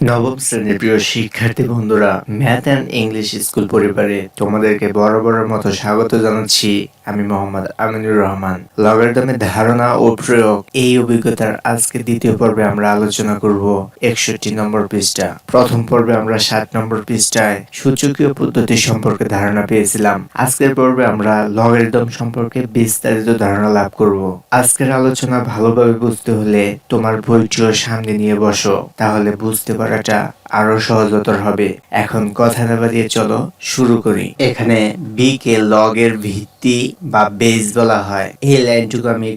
নবম শ্রেণীর প্রিয় শিক্ষার্থী বন্ধুরা, ম্যাথ অ্যান্ড ইংলিশ স্কুল পরিবারে তোমাদেরকে বরাবরের মতো স্বাগত জানাচ্ছি। আমি মোহাম্মদ আমিনুর রহমান। লগারিদমের ধারণা ও প্রয়োগ এই অভিজ্ঞতার আজকে দ্বিতীয় পর্বে আমরা আলোচনা করব 61 নম্বর পৃষ্ঠা। প্রথম পর্বে আমরা 7 নম্বর পৃষ্ঠায় সূচকীয় পদ্ধতি সম্পর্কে ধারণা পেয়েছিলাম। আজকের পর্বে আমরা লগারিদম সম্পর্কে বিস্তারিত ধারণা লাভ করব। আজকের আলোচনা ভালোভাবে বুঝতে হলে তোমার বইটিও সামনে নিয়ে বসো, তাহলে বুঝতে পারাটা আরো সহজতর হবে। এখন কথা না বাড়িয়ে চলো শুরু করি। এখানে বি কে লগ এর ভিত্তি বা বেস বলা হয়। এই লাইনটুকু আমি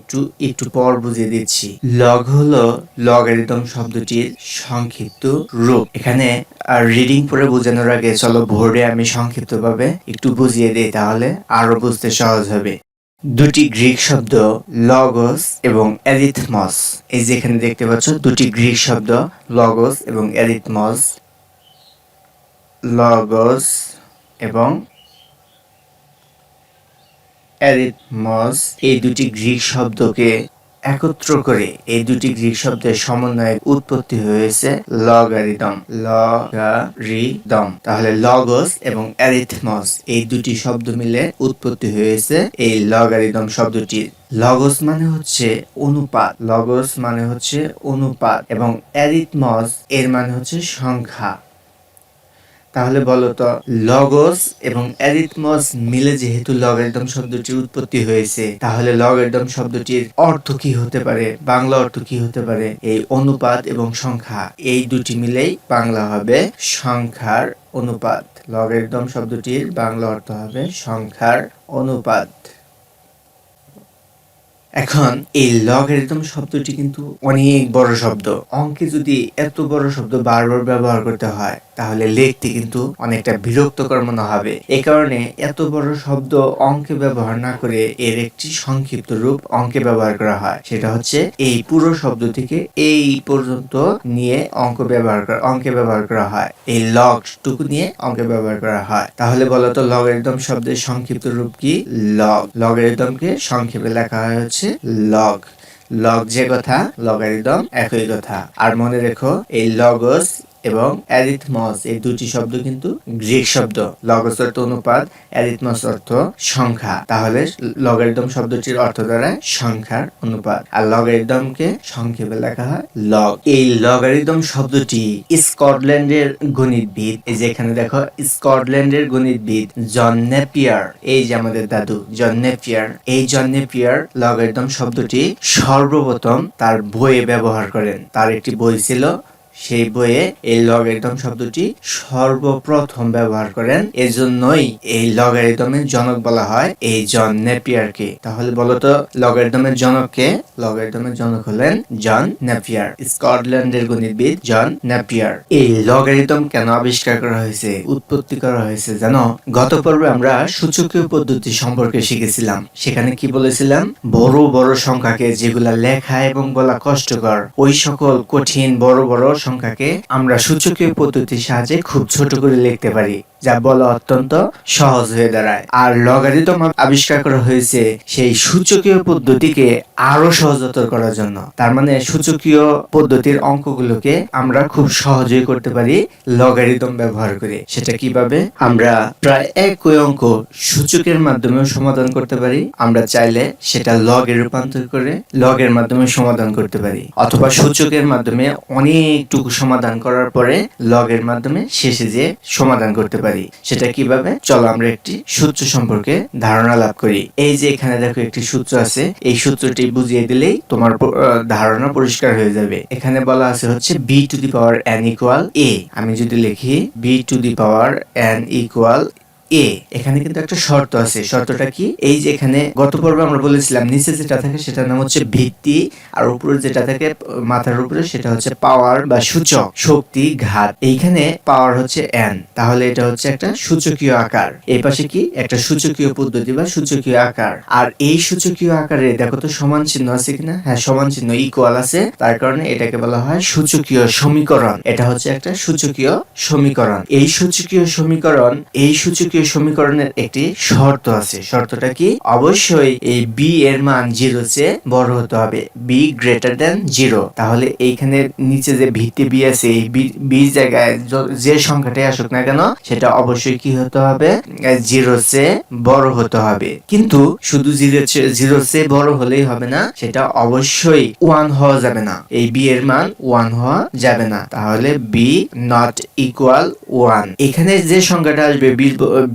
একটু পর বুঝিয়ে দিচ্ছি। লগ হলো লগারিদম শব্দটির সংক্ষিপ্ত রূপ। এখানে রিডিং পড়ে বোঝানোর আগে চলো বোর্ডে আমি সংক্ষিপ্তভাবে একটু বুঝিয়ে দিই, তাহলে আরো বুঝতে সহজ হবে। দুটি গ্রিক শব্দ লগোস এবং অ্যারিথমস, এই যে এখানে দেখতে পাচ্ছ দুটি গ্রিক শব্দ লগোস এবং অ্যারিথমস। লগোস এবং অ্যারিথমস এই দুটি গ্রিক শব্দকে একত্র করে এই দুটি গ্রিক শব্দের সমন্বয়ে উৎপত্তি হয়েছে লগারিদম। লগারিদম, তাহলে লগোস এবং অ্যারিথমস এই দুটি শব্দ মিলে উৎপত্তি হয়েছে এই লগারিদম শব্দটির। লগোস মানে হচ্ছে অনুপাত, লগোস মানে হচ্ছে অনুপাত এবং অ্যারিথমস এর মানে হচ্ছে সংখ্যা। তাহলে বলো তো, লগোস এবং অ্যারিথমস মিলে যেহেতু লগারিদম শব্দটির উৎপত্তি হয়েছে, তাহলে লগারিদম শব্দটির অর্থ কি হতে পারে, বাংলা অর্থ কি হতে পারে? এই অনুপাত এবং সংখ্যা এই দুটি মিলেই বাংলা হবে সংখ্যার অনুপাত। লগারিদম শব্দটির বাংলা অর্থ হবে সংখ্যার অনুপাত। এখন এই লগারিদম শব্দটি কিন্তু অনেক বড় শব্দ। অঙ্কে যদি এত বড় শব্দ বারবার ব্যবহার করতে হয়, তাহলে লিখতে কিন্তু অনেকটা বিরক্তকর মনে হবে। এই কারণে এত বড় শব্দ অঙ্কে ব্যবহার না করে এর একটি সংক্ষিপ্ত রূপ অঙ্কে ব্যবহার করা হয়। সেটা হচ্ছে এই পুরো শব্দ থেকে এই পর্যন্ত নিয়ে অঙ্কে ব্যবহার করা হয়। এই লগ টুকু নিয়ে অঙ্কে ব্যবহার করা হয়। তাহলে বলতো লগারিদম শব্দের সংক্ষিপ্ত রূপ কি? লগ। লগারিদমকে সংক্ষেপে লেখা হয় হচ্ছে লগ। লগ যে কথা, লগারিদম একই কথা। আর মনে রেখো, এই লগোস এবং অ্যারিথমস এই দুটি শব্দ কিন্তু গ্রিক শব্দ। লগোস অর্থ অনুপাত, অ্যারিথমস অর্থ সংখ্যা। তাহলে লগারিদম শব্দটির অর্থ দাঁড়ায় সংখ্যার অনুপাত। আর লগারিদমকে সংক্ষেপে লেখা হয় লগ। এই লগারিদম শব্দটি স্কটল্যান্ডের গণিতবিদ, এই যে এখানে দেখো স্কটল্যান্ডের গণিতবিদ জন নেপিয়ার, এই যে আমাদের দাদু জন নেপিয়ার, এই জন নেপিয়ার লগারিদম শব্দটি সর্বপ্রথম তার বইয়ে ব্যবহার করেন। তার একটি বই ছিল, সেই বইয়ে এই লগারিদম শব্দটি সর্বপ্রথম ব্যবহার করেন। এজন্যই এই লগারিদমের জনক বলা হয় এই জন নেপিয়ারকে। তাহলে বলতো লগারিদমের জনক কে? লগারিদমের জনক হলেন জন নেপিয়ার, স্কটল্যান্ডের গণিতবিদ জন নেপিয়ার। এই লগারিদম কেন আবিষ্কার করা হয়েছে, উৎপত্তি করা হয়েছে জানো? গত পর্বে আমরা সূচকীয় পদ্ধতি সম্পর্কে শিখেছিলাম। সেখানে কি বলেছিলাম? বড় বড় সংখ্যাকে, যেগুলা লেখা এবং বলা কষ্টকর, ওই সকল কঠিন বড় বড় সংখ্যাকে আমরা সূচকীয় পদ্ধতির সাহায্যে খুব ছোট করে লিখতে পারি, যা বলা অত্যন্ত সহজ হয়ে দাঁড়ায়। আর লগারিদম আবিষ্কার করা হয়েছে সেই সূচকীয় পদ্ধতিকে আরো সহজতর করার জন্য। তার মানে সূচকীয় পদ্ধতির অঙ্কগুলোকে আমরা খুব সহজেই করতে পারি লগারিদম ব্যবহার করে। সেটা কিভাবে? আমরা প্রায় একই অঙ্ক সূচকের মাধ্যমেও সমাধান করতে পারি। আমরা চাইলে সেটা লগে রূপান্তর করে লগের মাধ্যমে সমাধান করতে পারি, অথবা সূচকের মাধ্যমে অনেকটুকু সমাধান করার পরে লগের মাধ্যমে শেষে যে সমাধান করতে পারি। সেটা কিভাবে? চলো আমরা একটি সূত্র সম্পর্কে ধারণা লাভ করি। এই যে এখানে দেখো একটি সূত্র আছে, এই সূত্রটি বুঝিয়ে দিলেই তোমার ধারণা পরিষ্কার হয়ে যাবে। এখানে বলা আছে হচ্ছে B to the power N equal A. আমি যদি লিখি B to the power N equal A, এখানে কিন্তু একটা শর্ত আছে। শর্তটা কি? এই যে এখানে গত পর্বে আমরা বলেছিলাম নিচে যেটা থাকে সেটার নাম হচ্ছে ভিত্তি, আর উপরে যেটা থাকে মাথার উপরে সেটা হচ্ছে পাওয়ার বা সূচক, শক্তি, ঘাত। এইখানে পাওয়ার হচ্ছে এন, তাহলে এটা হচ্ছে একটা সূচকীয় আকার। এই পাশে কি? একটা সূচকীয় পদ্ধতি বা সূচকীয় আকার। আর এই সূচকীয় আকারে দেখো তো সমান চিহ্ন আছে কিনা? হ্যাঁ, সমান চিহ্ন, ইকুয়াল আছে। তার কারণে এটাকে বলা হয় সূচকীয় সমীকরণ। এটা হচ্ছে একটা সূচকীয় সমীকরণ। এই সূচকীয় সূচকীয় সমীকরণের একটি শর্ত আছে। শর্তটা কি? অবশ্যই এই বি এর মান 0 চেয়ে বড় হতে হবে, বি গ্রেটার দেন 0। তাহলে এইখানে নিচে যে ভিত্তি বি আছে, এই বি জায়গায় যে সংখ্যাটাই আসুক না কেন সেটা অবশ্যই কি হতে হবে? 0 চেয়ে বড় হতে হবে। কিন্তু শুধু 0 চেয়ে বড় হলেই হবে না, সেটা অবশ্যই 1 হওয়া যাবে না। এই বি এর মান 1 হওয়া যাবে না, তাহলে বি নট ইকুয়াল 1। এখানে যে সংখ্যাটা আসবে,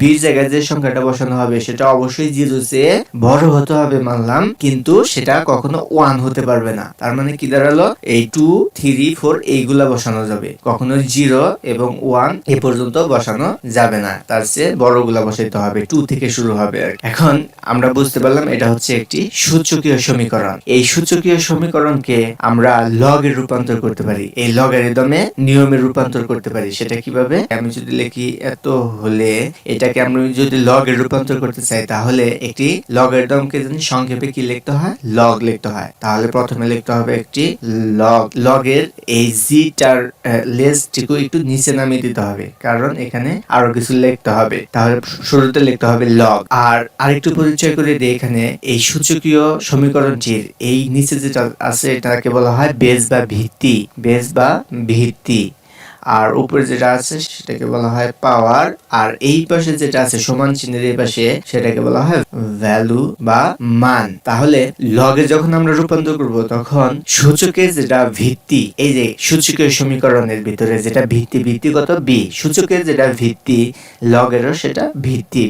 বি জায়গায় যে সংখ্যাটা বসানো হবে সেটা অবশ্যই 0 চেয়ে বড় হতে হবে মানলাম, কিন্তু সেটা কখনো 1 হতে পারবে না। তার মানে কি দাঁড়ালো? এই 2, 3, 4 এইগুলা বসানো যাবে, কখনো 0 এবং 1 এ পর্যন্ত বসানো যাবে না, তার চেয়ে বড়গুলা বসাইতে হবে, 2 থেকে শুরু হবে। এখন আমরা বুঝতে পারলাম এটা হচ্ছে একটি সূচকীয় সমীকরণ। এই সূচকীয় সমীকরণকে আমরা লগের রূপান্তর করতে পারি, এই লগারিদমে নিয়মে রূপান্তর করতে পারি। সেটা কিভাবে? আমি যদি লিখি এত হলে, এটাকে আমরা যদি লগের রূপান্তর করতে চাই তাহলে একটি লগারিদমকে সংক্ষেপে কি লিখতে হয়? লগ লিখতে হয়। তাহলে প্রথমে লিখতে হবে একটি লগ। লগের এই জিটার লেজটিকে একটু নিচে নামিয়ে দিতে হবে, কারণ এখানে আরো কিছু লিখতে হবে। তাহলে শুরুতে লিখতে হবে লগ। আর আরেকটু পরিচয় করে দিই, এখানে এই সূচকীয় সমীকরণটির এই নিচে যেটা আছে এটাকে বলা হয় বেস বা ভিত্তি, বেস বা ভিত্তি। আর উপরে যেটা আছে সেটাকে বলা হয় পাওয়ার, আর এই পাশে যেটা আছে সমান চিহ্নের এই পাশে সেটাকে বলা হয় ভ্যালু বা মান। তাহলে লগে যখন আমরা রূপান্তর করব তখন সূচকের যেটা ভিত্তি, এই যে সূচকীয় সমীকরণের ভিতরে যেটা ভিত্তিগত বি, সূচকের যেটা ভিত্তি লগেরও সেটা ভিত্তি,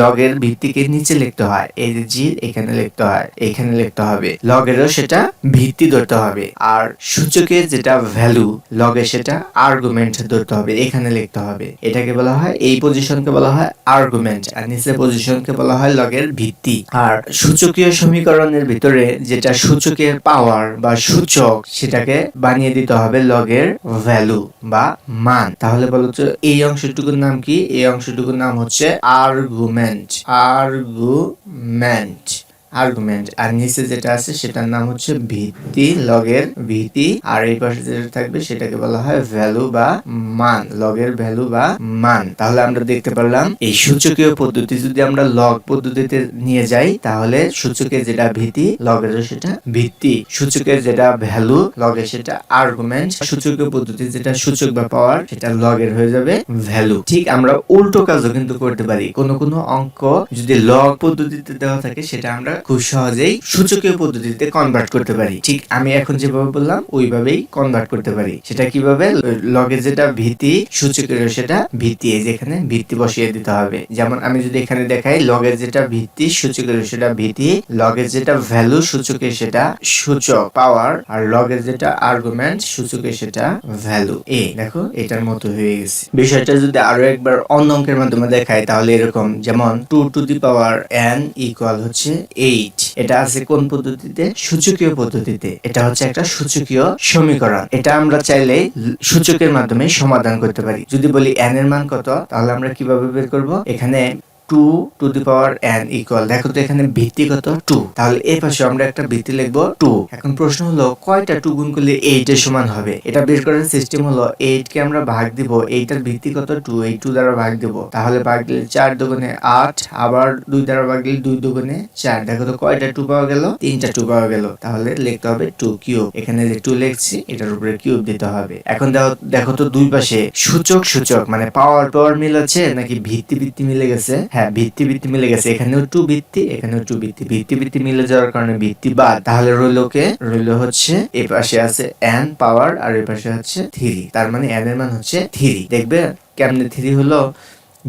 লগের ভিত্তিকে নিচে লিখতে হয়, এই যে জি এখানে লিখতে হয়, এখানে লিখতে হবে, লগেরও সেটা ভিত্তি ধরতে হবে। আর সূচকের যেটা ভ্যালু লগে সেটা আর্গুমেন্ট ধরতে হবে, এখানে লিখতে হবে। এটাকে বলা হয়, এই পজিশনকে বলা হয় আর্গুমেন্ট, আর নিচের পজিশনকে বলা হয় লগের ভিত্তি। আর সূচকীয় সমীকরণের ভিতরে যেটা সূচকের পাওয়ার বা সূচক সেটাকে বানিয়ে দিতে হবে লগের ভ্যালু বা মান। তাহলে বলো তো এই অংশটুকুর নাম কি? এই অংশটুকুর নাম হচ্ছে আর্গুমেন্ট। আর্গুমেন্ট। আর নিচে যেটা আছে সেটার নাম হচ্ছে ভিত্তি, লগের ভিত্তি। আর এই পাশে যেটা থাকবে সেটাকে বলা হয় ভ্যালু বা মান, লগের ভ্যালু বা মান। তাহলে আমরা দেখতে পারলাম এই সূচকীয় পদ্ধতি যদি আমরা লগ পদ্ধতিতে নিয়ে যাই তাহলে সূচকের যেটা ভিত্তি লগের সেটা ভিত্তি, সূচকের যেটা ভ্যালু লগের সেটা আর্গুমেন্ট, সূচকীয় পদ্ধতি যেটা সূচক বা পাওয়ার সেটা লগের হয়ে যাবে ভ্যালু। ঠিক আমরা উল্টো কাজও কিন্তু করতে পারি। কোনো অঙ্ক যদি লগ পদ্ধতিতে দেওয়া থাকে সেটা আমরা খুব সহজেই সূচকীয় পদ্ধতিতে কনভার্ট করতে পারি। ঠিক আমি এখন যেভাবে বললাম ওইভাবেই কনভার্ট করতে পারি। সেটা কিভাবে? লগের যেটা ভিত্তি সূচকের সেটা ভিত্তি, এই যে এখানে ভিত্তি বসিয়ে দিতে হবে। যেমন আমি যদি এখানে দেখাই লগের যেটা ভিত্তি সূচকের সেটা ভিত্তি, লগের যেটা ভ্যালু সূচকের সেটা সূচক পাওয়ার, আর লগের যেটা আর্গুমেন্ট সূচকের সেটা ভ্যালু। দেখো এটার মতো হয়ে গেছে। বিষয়টা যদি আরো একবার অন্য অঙ্কের মাধ্যমে দেখাই তাহলে এরকম, যেমন 2 two the power n equal হচ্ছে 8। এটা আছে কোন পদ্ধতিতে? সূচকীয় পদ্ধতিতে। এটা হচ্ছে একটা সূচকীয় সমীকরণ। এটা আমরা চাইলে সূচকের মাধ্যমে সমাধান করতে পারি। যদি বলি n এর মান কত, তাহলে আমরা কিভাবে বের করব? এখানে 2 two the power n equal, দেখো তো এখানে ভিত্তি কত? 2। তাহলে এই পাশে আমরা একটা ভিত্তি লিখবো 2। এখন প্রশ্ন হলো কয়টা 2 গুণ করলে 8 এর সমান হবে? এটা বের করার সিস্টেম হলো 8 কে আমরা ভাগ দিব, 8 এর ভিত্তি কত? 2, এই 2 দ্বারা ভাগ দিব। তাহলে ভাগ দিলে 4 দুগুণে 8, আবার 2 দ্বারা ভাগ দিলে 2 দুগুণে 4। দেখো তো কয়টা 2 পাওয়া গেল? 3টা 2 পাওয়া গেল। তাহলে লিখতে হবে 2 কিউব। এখানে যে 2 লিখছি এটার উপরে কিউব দিতে হবে। এখন দেখো তো দুই পাশে সূচক মানে পাওয়ার মিল আছে নাকি ভিত্তি মিলে গেছে? হ্যাঁ, ভিত্তি মিলে গেছে। এখানেও 2 ভিত্তি, এখানেও 2 ভিত্তি মিলে যাওয়ার কারণে ভিত্তি বাদ। তাহলে রইল হচ্ছে এই পাশে আছে n পাওয়ার আর এই পাশে হচ্ছে 3। তার মানে n এর মান হচ্ছে 3। দেখবে কেমনে 3 হলো?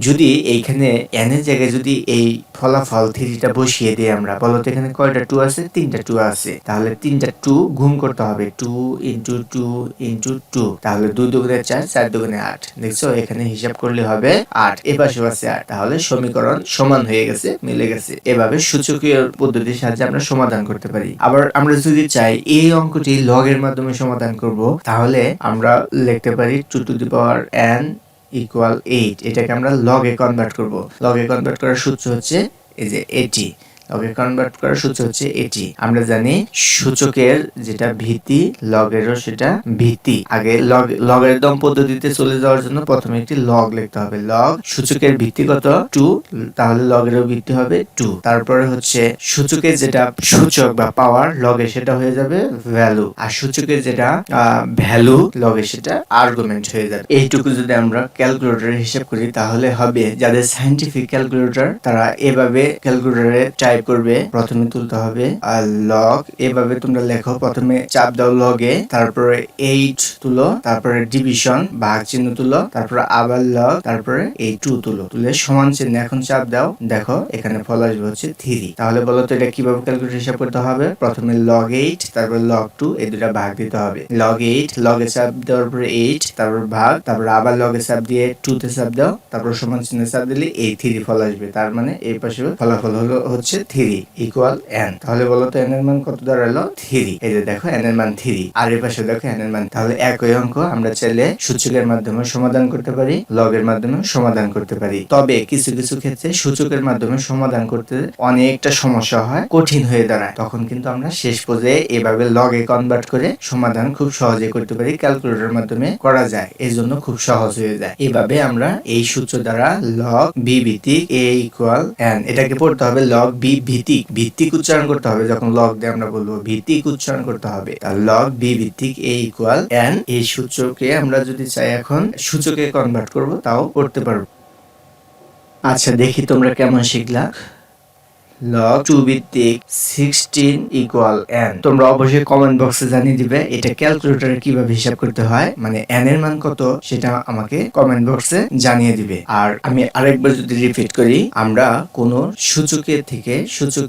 যদি এইখানে n এর জায়গায় যদি এই ফলাফল 3টা বসিয়ে দিই আমরা, বলো তো এখানে কয়টা 2 আছে? 3টা 2 আছে। তাহলে 3টা 2 গুণ করতে হবে, 2 ইনটু 2 ইনটু 2। তাহলে 2 দুগুণে 4, 4 দুগুণে 8। দেখছো এখানে হিসাব করলে হবে 8, এপাশে আছে 8। তাহলে সমীকরণ সমান হয়ে গেছে, মিলে গেছে। এভাবে সূচকীয় পদ্ধতির সাহায্যে আমরা সমাধান করতে পারি। আবার আমরা যদি চাই এই অঙ্কটি লগের মাধ্যমে সমাধান করব, তাহলে আমরা লিখতে পারি 2 two the power n equal 8। এটাকে আমরা লগে কনভার্ট করব। লগে কনভার্ট করার সূত্র হচ্ছে এই যে এটি, লগে কনভার্ট করার সূত্র হচ্ছে এটি। আমরা জানি সূচকের যেটা ভিত্তি লগেরও সেটা ভিত্তি। আগে লগারিদম পদ্ধতিতে চলে যাওয়ার জন্য প্রথমে একটি লগ লিখতে হবে। লগ সূচকের ভিত্তি কত 2, তাহলে লগেরও ভিত্তি হবে 2। তারপরে হচ্ছে সূচকের যেটা সূচক বা পাওয়ার লগে সেটা হয়ে যাবে ভ্যালু, আর সূচকের যেটা ভ্যালু লগে সেটা আর্গুমেন্ট হয়ে যাবে। এইটুকু যদি আমরা ক্যালকুলেটরে হিসাব করি তাহলে হবে, যাদের সায়েন্টিফিক ক্যালকুলেটর তারা এভাবে ক্যালকুলেটরে টাইপ করবে, প্রথমে তুলতে হবে আর লগ, এভাবে তোমরা লেখো, প্রথমে চাপ দাও লগে, তারপরে 8 তুলো, তারপরে ডিভিশন ভাগ চিহ্ন তুলো, তারপরে আবার লগ, তারপরে এই 2 তুলো, তুলে সমান চিহ্ন এখন চাপ দাও, দেখো এখানে ফল আসবে হচ্ছে 3। তাহলে বলো তো এটা কিভাবে ক্যালকুলেটর হিসাব করতে হবে? প্রথমে log 8 তারপর log 2 এই দুটো ভাগ দিতে হবে। log 8 লগে চাপ দেওয়ার পরে 8 তারপর ভাগ, তারপর আবার লগে চাপ দিয়ে 2 তে চাপ দাও, তারপর সমান চিহ্ন চাপ দিলে এই 3 ফল আসবে। তার মানে এই পাশে ফলাফল হলো হচ্ছে 3 ইকুয়াল n। তাহলে বলো তো n এর মান কত দাঁড়ালো? 3। এই যে দেখো n এর মান 3, আর এই পাশে দেখো n এর মান। তাহলে একই অঙ্ক আমরা চাইলে সূচকের মাধ্যমে সমাধান করতে পারি, লগের মাধ্যমে সমাধান করতে পারি। তবে কিছু কিছু ক্ষেত্রে সূচকের মাধ্যমে সমাধান করতে অনেকটা সমস্যা হয়, কঠিন হয়ে দাঁড়ায়, তখন কিন্তু আমরা শেষ পর্যায়ে এভাবে লগে কনভার্ট করে সমাধান খুব সহজে করতে পারি, ক্যালকুলেটরের মাধ্যমে করা যায়, এই জন্য খুব সহজ হয়ে যায়। এভাবে আমরা এই সূত্র দ্বারা লগ বি ভিত্তিক এ ইকুয়াল এন, এটাকে পড়তে হবে লগ বি ভিত্তিক, ভিত্তিক উচ্চারণ করতে হবে, যখন লগ দিয়ে আমরা বলবো ভিত্তিক উচ্চারণ করতে হবে। তার লগ বি ভিত্তিক এ ইকুয়াল এন, এই সূত্রকে আমরা যদি চাই এখন সূচকে কনভার্ট করব তাও করতে পারবো। আচ্ছা দেখি তোমরা কেমন শিখলা। log 2 ভিত্তিক 16 ইকুয়াল n। তোমরা অবশ্যই কমেন্ট বক্সে জানিয়ে দিবে এটা ক্যালকুলেটরে কিভাবে হিসাব করতে হয়, মানে n এর মান কত সেটা আমাকে কমেন্ট বক্সে জানিয়ে দিবে। আর আমি আরেকবার যদি রিপিট করি, আমরা কোন সূচক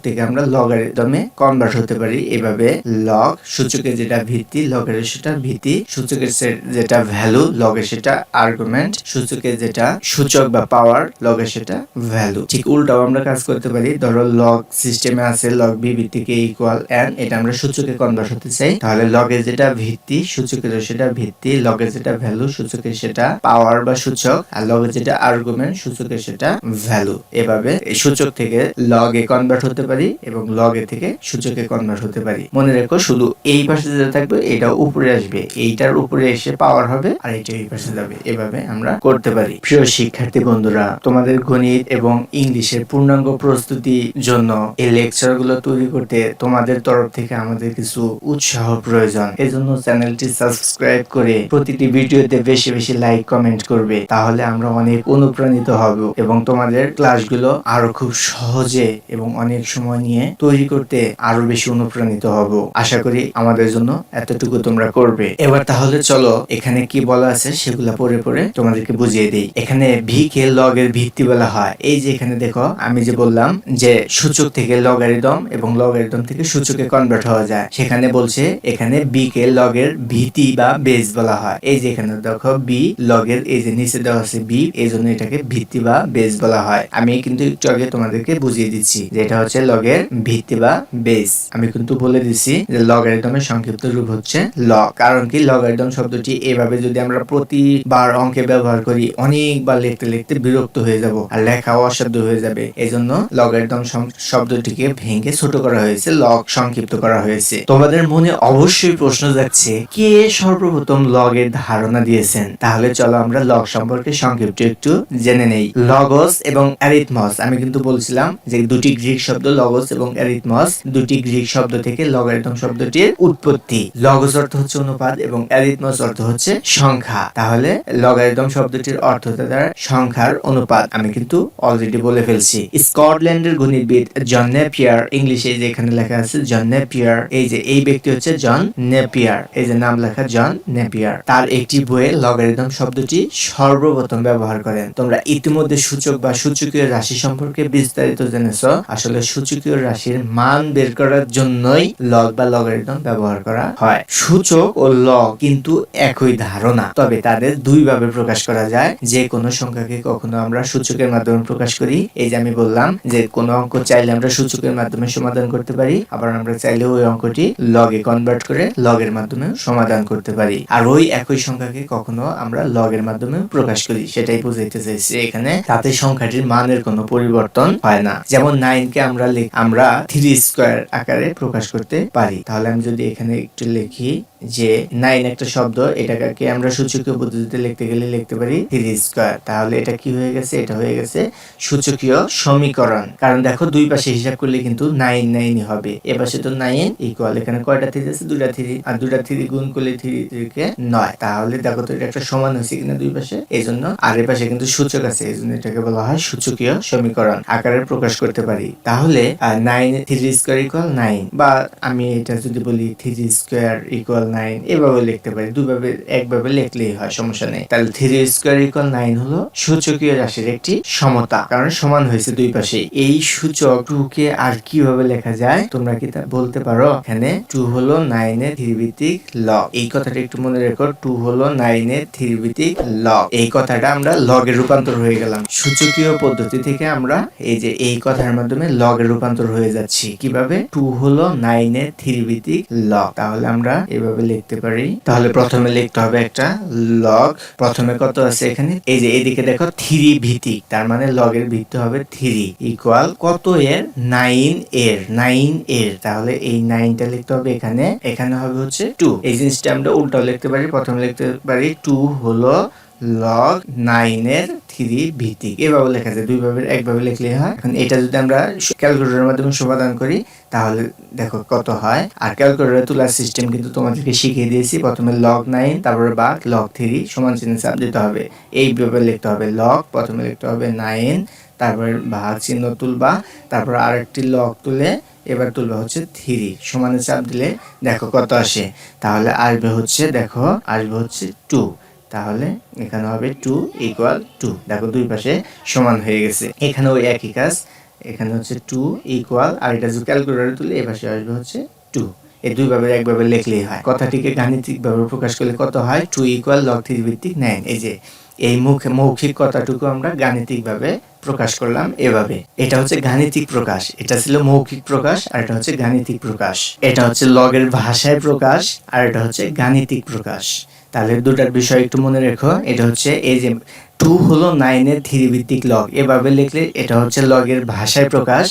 থেকে আমরা লগারিদমে কনভার্ট হতে পারি এভাবে। লগ সূচকের যেটা ভিত্তি লগের সেটা ভিত্তি, সূচকের যেটা ভ্যালু লগের সেটা আর্গুমেন্ট, সূচকের যেটা সূচক বা পাওয়ার লগের সেটা ভ্যালু। ঠিক উল্টাও আমরা কাজ করতে পারি। ধরো লগ সিস্টেমে আছে লগ বি ভিত্তিক এ ইকুয়াল এন, এটা আমরা সূচকে কনভার্ট হতে চাই, তাহলে লগের যেটা ভিত্তি সূচকের সেটা ভিত্তি, লগের যেটা ভ্যালু সূচকের সেটা পাওয়ার বা সূচক, আর লগের যেটা আর্গুমেন্ট সূচকের সেটা ভ্যালু। এভাবে এই সূচক থেকে লগে কনভার্ট হতে পারি এবং লগে থেকে সূচকে কনভার্ট হতে পারি। মনে রেখো শুধু এই পাশে যেটা থাকবে এটা উপরে আসবে, এইটার উপরে এসে পাওয়ার হবে, আর এইটা এই পাশে যাবে। এভাবে আমরা করতে পারি। প্রিয় শিক্ষার্থী বন্ধুরা, তোমাদের গণিত এবং ইংলিশের পূর্ণাঙ্গ প্রস্তুতি জন্য এই লেকচার গুলো তৈরি করতে তোমাদের তরফ থেকে আমাদের কিছু উৎসাহ প্রয়োজন। এজন্য চ্যানেলটি সাবস্ক্রাইব করে প্রতিটি ভিডিওতে বেশি বেশি লাইক কমেন্ট করবে, তাহলে আমরা অনেক অনুপ্রাণিত হব এবং তোমাদের ক্লাসগুলো আরো খুব সহজে এবং অনেক সময় নিয়ে তৈরি করতে আরো বেশি অনুপ্রাণিত হব। আশা করি আমাদের জন্য এতটুকু তোমরা করবে। এবার তাহলে চলো এখানে কি বলা আছে সেগুলা পড়ে পড়ে তোমাদেরকে বুঝিয়ে দিই। এখানে ভি কে লগের ভিত্তি বলা হয়। এই যে এখানে দেখো আমি যে বললাম যে সূচক থেকে লগারিদম এবং লগারিদম থেকে সূচকে কনভার্ট হওয়া যায়, সেখানে বলছে এখানে বি কে লগের ভিত্তি বা বেস বলা হয়। এই যে এখানে দেখো বি লগের, এই যে নিচে দেওয়া আছে বি, এই জন্য এটাকে ভিত্তি বা বেস বলা হয়। আমি কিন্তু একটু আগে তোমাদেরকে বুঝিয়ে দিচ্ছি যে এটা হচ্ছে লগের ভিত্তি বা বেস। আমি কিন্তু বলে দিচ্ছি যে লগারিদমের সংক্ষিপ্ত রূপ হচ্ছে লগ। কারণ কি লগারিদম শব্দটি এভাবে যদি আমরা প্রতিবার অঙ্কে ব্যবহার করি অনেকবার লিখতে লিখতে বিরক্ত হয়ে যাব আর লেখাও অসাধ্য হয়ে যাবে। এজন্য লগারিদম শব্দটিকে ভেঙে ছোট করা হয়েছে, লগ সংক্ষিপ্ত করা হয়েছে। তোমাদের মনে অবশ্যই প্রশ্ন যাচ্ছে কে সর্বপ্রথম লগের ধারণা দিয়েছেন। তাহলে চলো আমরা লগ সম্পর্কে সংক্ষিপ্ত একটু জেনে নেই। লগস এবং অ্যারিথমস, আমি কিন্তু বলছিলাম যে দুটি গ্রিক শব্দ লগস এবং অ্যারিথমস, দুটি গ্রিক শব্দ থেকে লগারিদম শব্দটির উৎপত্তি। লগস অর্থ হচ্ছে অনুপাত এবং অ্যারিথমস অর্থ হচ্ছে সংখ্যা। তাহলে লগারিদম শব্দটির অর্থ দ্বারা সংখ্যার অনুপাত আমি কিন্তু অলরেডি বলে ফেলছি। স্কটল্যান্ডের গণিতবিদ জন নেপিয়ার, ইংলিশে যে এখানে লেখা আছে জন নেপিয়ার, এই যে এই ব্যক্তি হচ্ছে জন নেপিয়ার, এই যে নাম লেখা জন নেপিয়ার, তার একটি বইয়ে লগারিদম শব্দটি সর্বপ্রথম ব্যবহার করেন। তোমরা ইতিমধ্যে সূচক বা সূচকীয় রাশি সম্পর্কে বিস্তারিত জেনেছো। আসলে সূচকীয় রাশির মান বের করার জন্যই লগ বা লগারিদম ব্যবহার করা হয়। সূচক ও লগ কিন্তু একই ধারণা, তবে তাদের দুই ভাবে প্রকাশ করা যায়। যে কোনো সংখ্যাকে কখনো আমরা সূচকের মাধ্যমে প্রকাশ করি, এই যে আমি বললাম যে কোনো অঙ্ক চাইলে আমরা সূচকের মাধ্যমে সমাধান করতে পারি, আবার আমরা চাইলে ওই অঙ্কটি লগে কনভার্ট করে লগের মাধ্যমে সমাধান করতে পারি। আর ওই একই সংখ্যাকে কখনো আমরা লগের মাধ্যমে প্রকাশ করি, সেটাই বুঝাইতে চাইছি এখানে। তাতে সংখ্যাটির মানের কোনো পরিবর্তন হয় না। যেমন 9 কে আমরা 3 স্কয়ার আকারে প্রকাশ করতে পারি। তাহলে আমি যদি এখানে একটু লিখি যে 9 একটা শব্দ, এটাকে আমরা সূচকীয় পদ্ধতিতে লিখতে গেলে লিখতে পারি 3 স্কয়ার। তাহলে এটা কি হয়ে গেছে? এটা হয়ে গেছে সূচকীয় সমীকরণ। কারণ দেখো দুই পাশে হিসাব করলে কিন্তু 9 9ই হবে। এপাশে তো 9 ইকুয়াল, এখানে কয়টা 3 আছে? দুইটা 3, আর দুইটা 3 গুণ করলে 3 কে 9। তাহলে দেখো তো এটা একটা সমান হয়েছে কিনা দুই পাশে, এইজন্য। আর এর পাশে কিন্তু সূচক আছে, এইজন্য এটাকে বলা হয় সূচকীয় সমীকরণ আকারে প্রকাশ করতে পারি। তাহলে 9 3 স্কয়ার ইকুয়াল 9, বা আমি এটা যদি বলি 3 স্কয়ার ইকুয়াল 9, এভাবে লিখতে পারি। দুইভাবে একভাবে লিখলেই হয়, সমস্যা নেই। তাহলে 3 স্কয়ার ইকুয়াল 9 হলো সূচকীয় রাশির একটি সমতা, কারণ সমান হয়েছে দুই পাশে। এই সূচক 2 কে আর কিভাবে লেখা যায় তোমরা কি তা বলতে পারো? এখানে 2 হলো 9 এর 3 ভিত্তিক লগ। এই কথাটা একটু মনে রেখো, 2 হলো 9 এর 3 ভিত্তিক লগ। এই কথাটা আমরা লগে রূপান্তর হয়ে গেলাম। সূচকীয় পদ্ধতি থেকে আমরা এই যে এই কথার মাধ্যমে লগে রূপান্তর হয়ে যাচ্ছি। কিভাবে? 2 হলো 9 এর 3 ভিত্তিক লগ। তাহলে আমরা এভাবে লিখতে পারি। তাহলে প্রথমে লিখতে হবে একটা লগ। প্রথমে কত আছে এখানে? এই যে এদিকে দেখো 3 ভিত্তিক, তার মানে লগের ভিত্তি হবে 3 ইকুয়াল কত এর? 9 এর। 9 এর, তাহলে এই 9টা লিখতে হবে এখানে। এখানে হবে হচ্ছে 2। এই জিনিসটা আমরা উল্টাও লিখতে পারি। প্রথমে লিখতে পারি 2 হলো লগ 9 এর 3 ভিত্তিক। এভাবে লেখা যায়, দুইভাবে একভাবে লিখলে হয়। এখন এটা যদি আমরা ক্যালকুলেটরের মাধ্যমে সমাধান করি তাহলে দেখো কত হয়। আর ক্যালকুলেটরে তোলার সিস্টেম কিন্তু তোমাদেরকে শিখিয়ে দিয়েছি। প্রথমে লগ 9, তারপরে ভাগ লগ 3, সমান চিহ্ন চাপ দিতে হবে। এইভাবে লিখতে হবে। লগ প্রথমে লিখতে হবে 9, তারপর ভাগ চিহ্ন তুলবা, তারপর আরেকটি লগ তুলে এবার তুলবা হচ্ছে 3, সমানে চাপ দিলে দেখো কত আসে। তাহলে আসবে হচ্ছে, দেখো আসবে হচ্ছে 2। তাহলে এখানে হবে 2 ইকুয়াল 2। দেখো দুই পাশে সমান হয়ে গেছে। এখানে ওই একই কাজ, এখানে হচ্ছে 2 ইকুয়াল, আর এটা যদি ক্যালকুলেটরে তুলে এই পাশে আসবে হচ্ছে 2। এই দুইভাবে একভাবে লিখলেই হয়। কথাটিকে গাণিতিকভাবে প্রকাশ করলে কত হয়? 2 ইকুয়াল লগ 3 ভিত্তিক 9। এই যে এই মৌখিক কথাটুকু আমরা গাণিতিকভাবে প্রকাশ করলাম এভাবে। এটা হচ্ছে গাণিতিক প্রকাশ। এটা ছিল মৌখিক প্রকাশ, আর এটা হচ্ছে গাণিতিক প্রকাশ। এটা হচ্ছে লগের ভাষায় প্রকাশ, আর এটা হচ্ছে গাণিতিক প্রকাশ। তাহলে দুটার বিষয় একটু মনে রেখো। এটা হচ্ছে এই যে 2 হলো 9 এর 3 ভিত্তিক লগ, এভাবে লিখলে এটা হচ্ছে লগের ভাষায় প্রকাশ।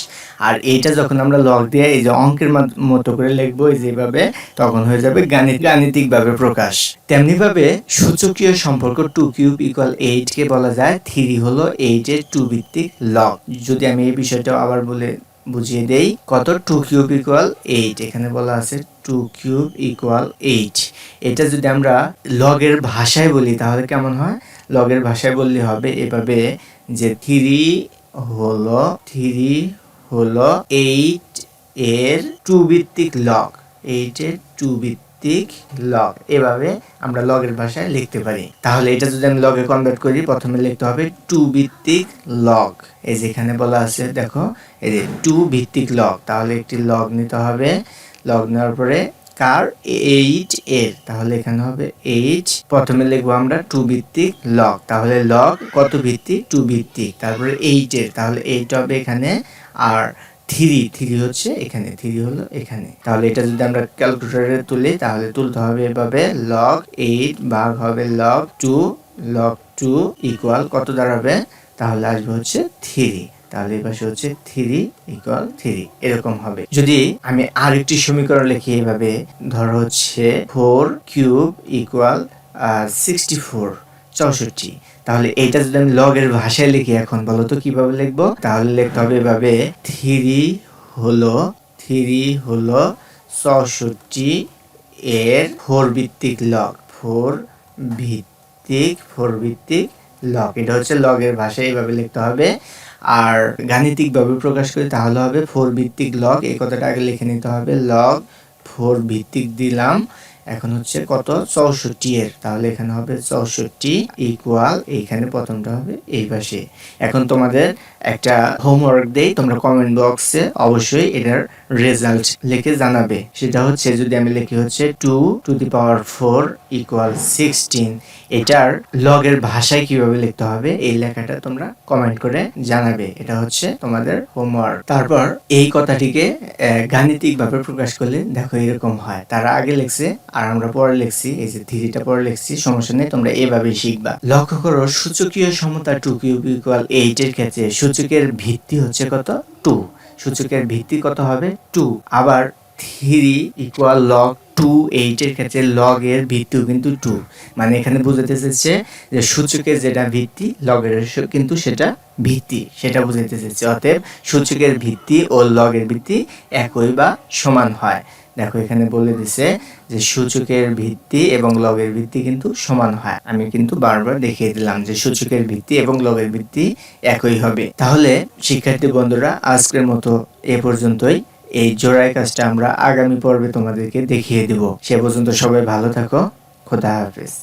আর এইটা যখন আমরা লগ দিয়ে এই যে অঙ্কের মতো করে লিখবো যেভাবে, তখন হয়ে যাবে গাণিতিক ভাবে প্রকাশ। তেমনি ভাবে সূচকীয় সম্পর্ক 2 কিউব ইকুয়াল 8 কে বলা যায় 3 হলো 8 এর 2 ভিত্তিক লগ। যদি আমি এই বিষয়টা আবার বলে বুঝিয়ে দেই, কত? 2 কিউব ইকুয়াল 8। এখানে বলা আছে 2 কিউব ইকুয়াল 8। এটা যদি আমরা লগের ভাষায় বলি তাহলে কেমন হয়? লগের ভাষায় বললে হবে এভাবে যে 3 হলো 8 এর 2 ভিত্তিক লগ। 8 এর 2 ভিত্তিক লগ, এভাবে আমরা লগের ভাষায় লিখতে পারি। তাহলে এটা যদি আমি লগে কনভার্ট করি, প্রথমে লিখতে হবে 2 ভিত্তিক লগ। এই যেখানে বলা আছে দেখো, এই যে 2 ভিত্তিক লগ। তাহলে একটি লগ নিতে হবে। লগ নেওয়ার পরে কার? 8 এর। তাহলে এখানে হবে 8। প্রথমে লিখবো আমরা 2 ভিত্তিক লগ। তাহলে লগ কত ভিত্তিক? 2 ভিত্তিক। তারপরে 8 এর, তাহলে 8 হবে এখানে। আর 3 হচ্ছে এখানে, 3 হলো এখানে। তাহলে এটা যদি আমরা ক্যালকুলেটরে তুলি তাহলে তুলতে হবে এভাবে, লগ 8 ভাগ হবে লগ 2। লগ 2 ইকুয়াল কত দাঁড়াবে? তাহলে আসবে হচ্ছে 3। তাহলে এই পাশে হচ্ছে 3 ইকুয়াল 3, এরকম হবে। যদি আমি আরেকটি সমীকরণ লিখি এভাবে, ধরো হচ্ছে 4 কিউব ইকুয়াল 64, 64। তাহলে এইটা যদি আমি লগের ভাষায় লিখি, এখন বলো তো কিভাবে লিখবো? তাহলে লিখতে হবে এভাবে, 3 হলো 64 এর 4 ভিত্তিক লগ। 4 ভিত্তিক লগ। এটা হচ্ছে লগের ভাষায় এইভাবে লিখতে হবে। আর গাণিতিকভাবে প্রকাশ করি তাহলে হবে 4 ভিত্তিক লগ। এই কথাটা আগে লিখে নিতে হবে। লগ 4 ভিত্তিক দিলাম, এখন হচ্ছে কত 64 এর, তাহলে এখানে হবে 64 ইকুয়াল, এইখানে প্রথমটা হবে এই পাশে। এখন তোমাদের একটা হোমওয়ার্ক দেই, তোমরা কমেন্ট বক্সে অবশ্যই এটার রেজাল্ট লিখে জানাবে। সেটা হচ্ছে যদি আমি লিখি হচ্ছে 2 টু দি পাওয়ার 4 ইকুয়াল 16, এটার লগের ভাষায় কিভাবে লিখতে হবে এই লেখাটা তোমরা কমেন্ট করে জানাবে। এটা হচ্ছে তোমাদের হোমওয়ার্ক। তারপর এই কথাটিকে গাণিতিকভাবে প্রকাশ করলে দেখো এরকম হয়। তারা আগে লিখছে আর আমরা পরে লিখছি, এই যে থ্রিটা পরে লিখছি, সমস্যা নেই, তোমরা এভাবেই শিখবা। লক্ষ্য করো সূচকীয় সমতা 2 কিউব ইকুয়াল 8 এর ক্ষেত্রে সূচকের ভিত্তি হচ্ছে কত 2, সূচকের ভিত্তি কত হবে 2। আবার 3 ইকুয়াল লগ 2 8 এর ক্ষেত্রে লগ এর ভিত্তিও কিন্তু 2, মানে এখানে বোঝাতে চাইছে যে সূচকের যেটা ভিত্তি লগের কিন্তু সেটা ভিত্তি, সেটা বোঝাতে চাইছে। অতএব সূচকের ভিত্তি ও লগের ভিত্তি একই বা সমান হয়। দেখো এখানে বলে দিছে যে সূচকের ভিত্তি এবং লগের ভিত্তি কিন্তু সমান হয়। আমি কিন্তু বারবার দেখিয়ে দিলাম যে সূচকের ভিত্তি এবং লগের ভিত্তি একই হবে। তাহলে শিক্ষার্থী বন্ধুরা আজকের মতো এ পর্যন্তই। এই জোড়ায় কাজটা আমরা আগামী পর্বে তোমাদেরকে দেখিয়ে দেব। সে পর্যন্ত সবাই ভালো থাকো। খোদা হাফেজ।